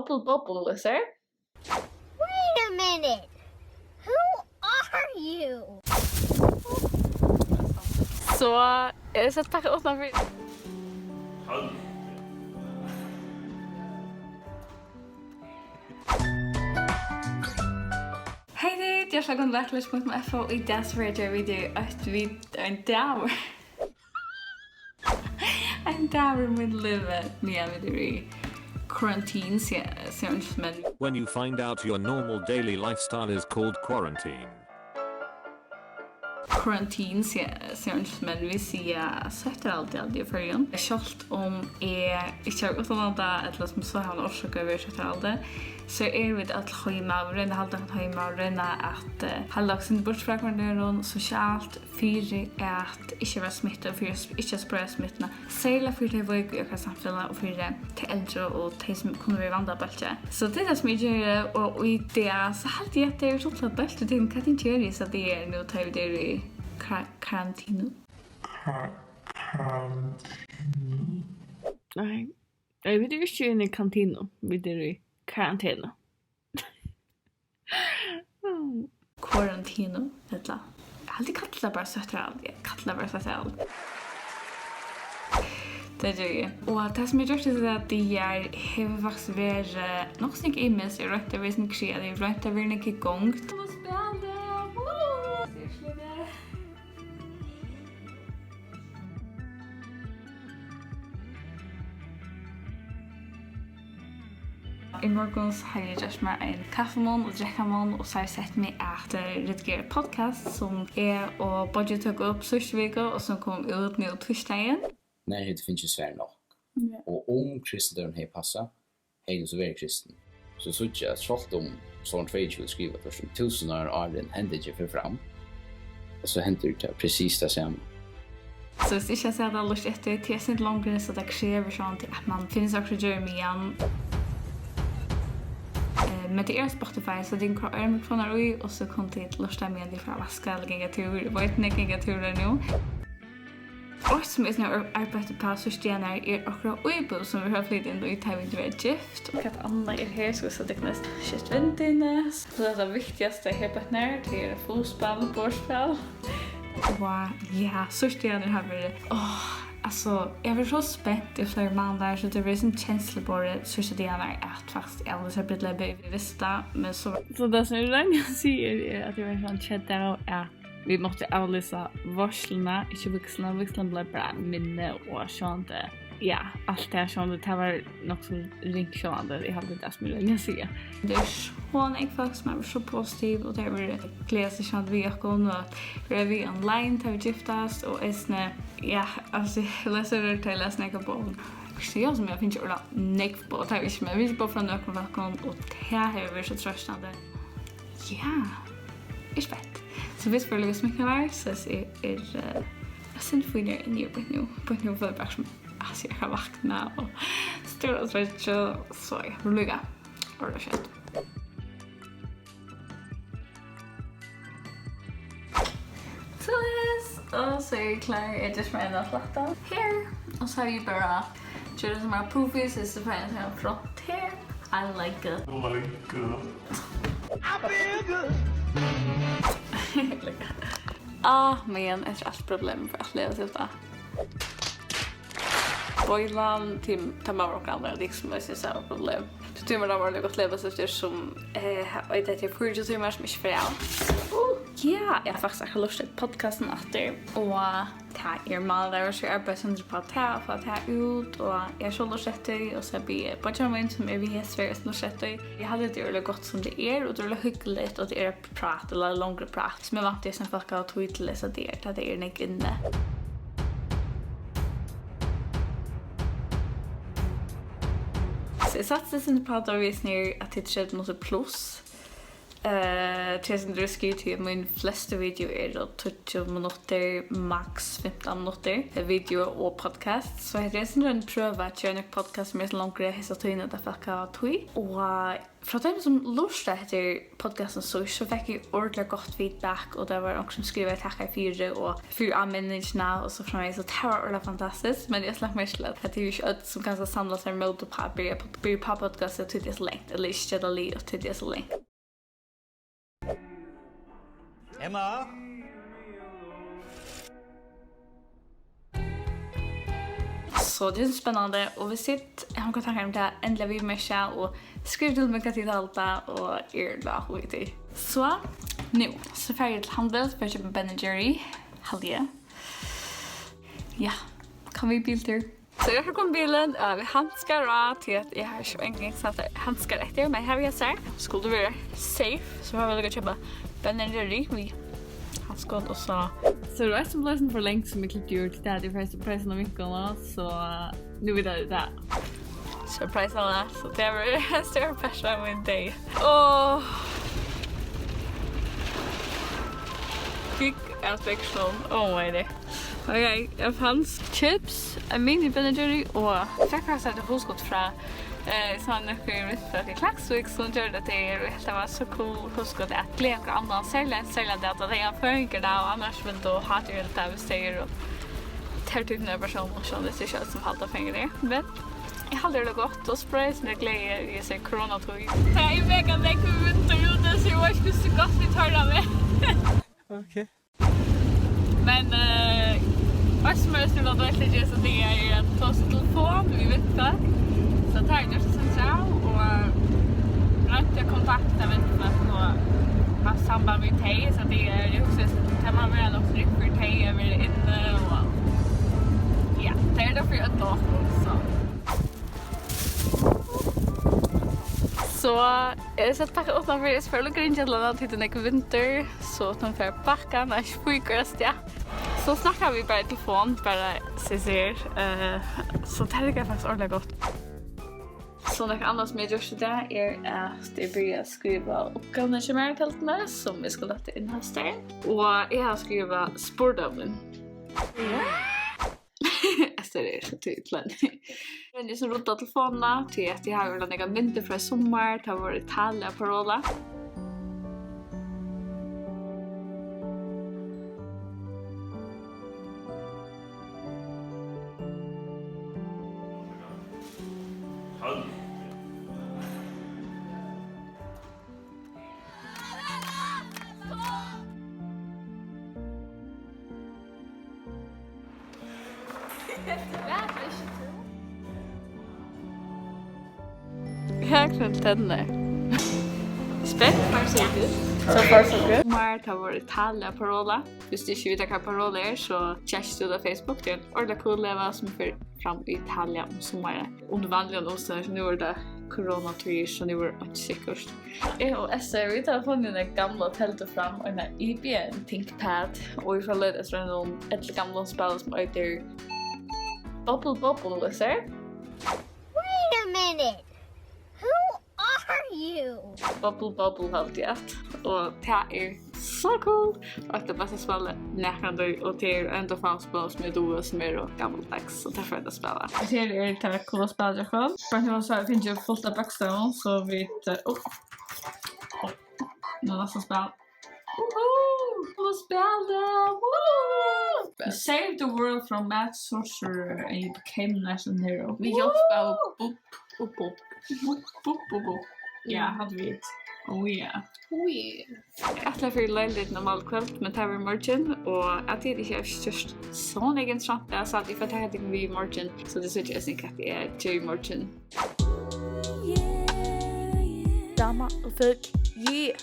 Bubble, sir. Wait a minute. Who are you? Så jag ska tacka åt mig. Hej dit, jag ska gå VAKURLEIKI.FO i das video att vi en Dagur. En Dagur med livet med i quarantine men when you find out your normal daily lifestyle is called quarantine. Quarantine men vi ser Sóttarhaldi i förrjun. Kjolt inte har utanlanda eller som så har orsaka över Sóttarhaldi. Så vi att hemma och rena halta hemma och rena att hålla oss inte bort från kvarandra socialt för att inte vara smittad för inte sprida smittan. Särla för det var ju också samhället och för det till äldre och till som kunde vi vandra bältet. Så det är som jag gör och i det så hade jag det så klart bältet till kan inte göra så det är nu tar vi det i karantenu. Nej. Jag vet inte hur i karantenu vid det i karantenu. Karantenu, vet du. Jag har alltid kallat det bara Sóttarhaldi. Det är ju. Och det som jag gjort är att det har faktiskt varit något snyggt immens. Jag rönt över sin kreativ, rönt över en igång. I morgons har jag gjort mig en kaffemon och dräckamon och så har jag sett mig att redigera podcast som är och budget tog upp sista veckan och som kom ut nu torsdagen. Nej, det finns ju Sverige nog. Och om kristendom har passat, är det så väldigt kristen. Så jag trots om sån 22 skriver för 1000 år hände inte för fram. Och så händer det precis det samma. Så hvis ikke jeg ser det alldeles etter, det er ikke långre så det krever sånn at man finnes også Jeremian. Men det är Spotify så din mikrofoner i och så kan det lusta med det för vaska eller gänga tur. Vad är gänga turer nu? Och som är när arbetet på så stenar är och öbo som vi har flyttat in i timing det gift och att andra är här så det näst shit vinternes. Så det viktigaste här på när det är fotboll, bordsspel. Wow, ja, så stenar har vi. Alltså, jag var så spänt i flera månader så det var en känsla på det så det är att faktiskt Elvis har blivit läbbig i vista men så det som jag säger är att jag var sån chat där att vi måste avlysa varslarna, inte vuxna blev bara minne och sånt. Ja, allt det här sånt, det var något så ringkörande, jag hade det som jag vill säga. Det är så en folk som är så positiv och det var glädje sånt vi och vi online tar vi giftas och ja, alltså jag läser det till att snacka på. Så jag som jag finns ju neck på tar vi inte med vi på från någon och det här är så tröstande. Ja, är fett. Så visst för att smicka var så är sen får jag in på nu för bara alltså jag kan vakna och stå och stretcha så jag ligga och det shit. Så är jag klar att just med den flatta här och så har vi bara gör som här poofies is the friends have front here. I like it. Men det är ett problem för att leva sitta. Boilan till tamar och andra liksom är så här problem. Så tycker man då var det gott leva så efter som vet att jag får ju så mycket som för ja, jag har faktiskt har lust att podcasten efter och ta mal där så är bara sånt på ta för att ta ut och jag skulle lust det och så bli på charmant som är vi här Sveriges lust det. Jag hade det ju gott som det är och det är hyggligt och det är prat eller längre prat. Som jag vant det sen folk har tweetat så det är nick inne. Så jag satsade sen på att vi snör att det är något plus. Tusen risker till min flesta video är 20 minuter, max 15 minuter video och podcast. Så det är sen en pröva att göra en podcast med längre hästartyna där folk har tog. Och från dem som lustar heter podcasten så fick jag ordentligt gott feedback och det var också som skrev tacka för och för anmälningarna och så från mig så det var ordentligt fantastiskt. Men jag släppte mig själv att det är ju ett som kan samla sig med och på podcastet till det så länge eller inte det lite till det så länge. Emma? Så det är spännande och vi sitter, jag har gått tankar om det ändliga vi märka och skriv till mig till alta och la skit. Så nu så färdigt till handel för att köpa Ben & Jerry. Halja. Ja, kan vi bilder? Så jag har kommit bilen, vi handskar till att jag har en gång satt handskar efter men här jag ser skulle det vara safe så har vi att köpa Ben & Jerry vi handskar och så det är som lösen för länge som jag klippte gjort det första prisen av vinkeln så nu är det där. Så priserna så det var en stor passion av min dag. Kick affection. Oh my god. Okej, jag fanns chips, en mini Ben & Jerry och fick faktiskt ett huskott från sån några för Klaxvik som gjorde det var så cool huskott att leka annan sällan det att det är förenkar där och annars vill då ha det där vi säger och tar typ några personer som det ser ut som halta pengar det. Men jag hade det gott och sprays när glädje i sig coronatog. Det är mega vinter ute så jag skulle så gott vi tar det med. Okej. Men vad som är så då är det så det är att ta sin telefon vi vet inte. Så tar jag just central och rätta kontakta med och ha samband med dig så det är ju också kan man väl också rycka för dig över inne och ja, det är därför jag då så jag satt packa upp för jag spelar grindjalla till den vinter så att de får packa när sjukas ja. Så snackar vi bara i telefon bara ser så det är faktiskt ordentligt gott. Så något annat som jag gjort där är att jag börjar skriva uppgifterna som är tältna som vi ska lätta in här. Och jag har skrivit spårdommen. Det är så tydligt. Men jag som rotar telefonerna till att jag har några mynter från sommar, det har varit taliga paroler. Jag kan tända. Spänt för sig. Så far så good. Mar har varit taliga paroler. Hvis du inte vet vilka paroler så tjänar du på Facebook. Det är en ordentligt cool leva som för fram i Italien om sommaren. Under vanliga omständigheter så nu är det coronatid så nu är det inte säkert. Och SR vet att få mina gamla tältet fram och en IBM ThinkPad och ifrån det så är det någon ett gamla spel som heter Bubble, SR. Wait a minute. Who are you? Bubble alltid. Och det är så cool. Och det bästa spelet näkande och det är ändå fanspel som är då som är och gammaldags så därför är det spelet. Det är det coola spelet jag själv. För att jag så finns ju fullt av backstone så vi nu nästa spel. Woohoo! Spelet! Woo! You saved the world from mad sorcerer and you became a national hero. Vi hjälpte boop. Ja, hade vi det. Oh yeah. Jag ätlar för löjligt normalt kväll men det var morgon och att det inte är just så egen stranta så att jag får ta det med morgon så det så jag tänker att det är till morgon. Dama och FYLG. Yeah.